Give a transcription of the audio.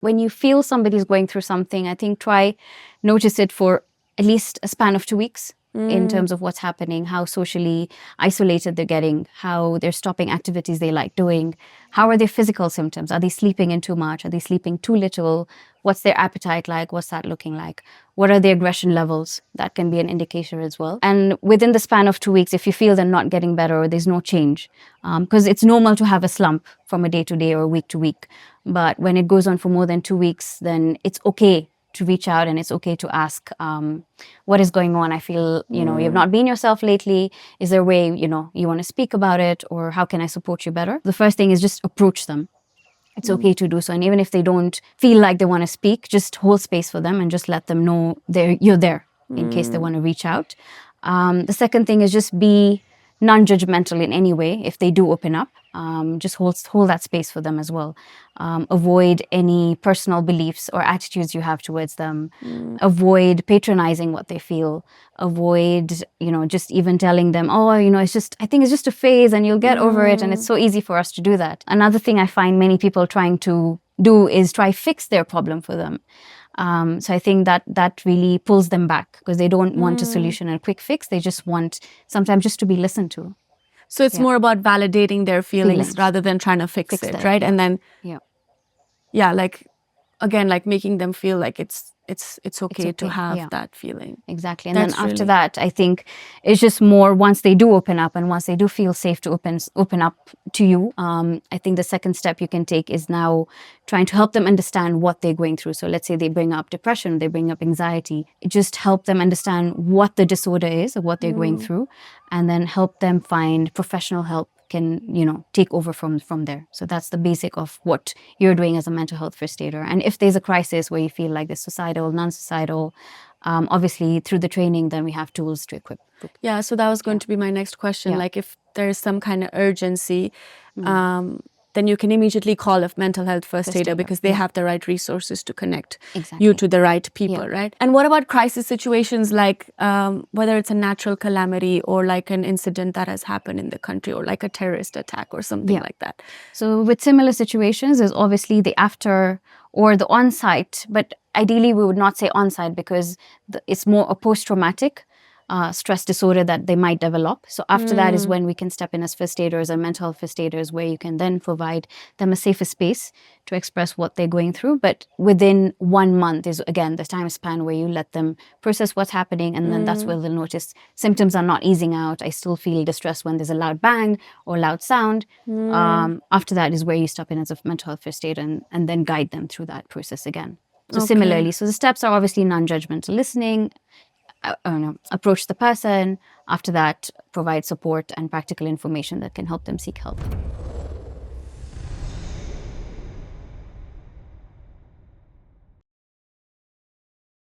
when you feel somebody's going through something, I think try notice it for at least a span of 2 weeks in terms of what's happening, how socially isolated they're getting, how they're stopping activities they like doing, how are their physical symptoms? Are they sleeping in too much? Are they sleeping too little? What's their appetite like? What's that looking like? What are their aggression levels? That can be an indicator as well. And within the span of 2 weeks, if you feel they're not getting better or there's no change, because it's normal to have a slump from a day to day or week to week. But when it goes on for more than 2 weeks, then it's okay to reach out and it's okay to ask, what is going on? I feel, you've not been yourself lately. Is there a way, you want to speak about it, or how can I support you better? The first thing is just approach them. It's okay to do so. And even if they don't feel like they want to speak, just hold space for them and just let them know you're there in case they want to reach out. The second thing is just be non-judgmental in any way. If they do open up, just hold that space for them as well. Avoid any personal beliefs or attitudes you have towards them. Avoid patronizing what they feel. Avoid, just even telling them, I think it's just a phase and you'll get over it. And it's so easy for us to do that. Another thing I find many people trying to do is try fix their problem for them. So I think that really pulls them back because they don't want a solution and a quick fix. They just want sometimes just to be listened to. So it's more about validating their feelings rather than trying to fix it, that, right? Yeah. And then, yeah, again, making them feel like it's okay to have that feeling. Exactly. And then after that, I think it's just more once they do open up and once they do feel safe to open up to you, I think the second step you can take is now trying to help them understand what they're going through. So let's say they bring up depression, they bring up anxiety, just help them understand what the disorder is or what they're going through, and then help them find professional help can, take over from there. So that's the basic of what you're doing as a mental health first aider. And if there's a crisis where you feel like there's societal, non-societal, obviously through the training, then we have tools to equip. Yeah, so that was going to be my next question. Like if there's some kind of urgency, then you can immediately call a mental health first aider because they have the right resources to connect you to the right people, right? And what about crisis situations like whether it's a natural calamity or like an incident that has happened in the country or like a terrorist attack or something like that? So with similar situations, there's obviously the after or the on-site, but ideally we would not say on-site because it's more a post-traumatic stress disorder that they might develop. So after that is when we can step in as first aiders or mental health first aiders, where you can then provide them a safer space to express what they're going through. But within 1 month is, again, the time span where you let them process what's happening. And then that's where they'll notice symptoms are not easing out. I still feel distressed when there's a loud bang or loud sound. After that is where you step in as a mental health first aider and then guide them through that process again. So similarly, so the steps are obviously non-judgmental listening, approach the person. After that, provide support and practical information that can help them seek help.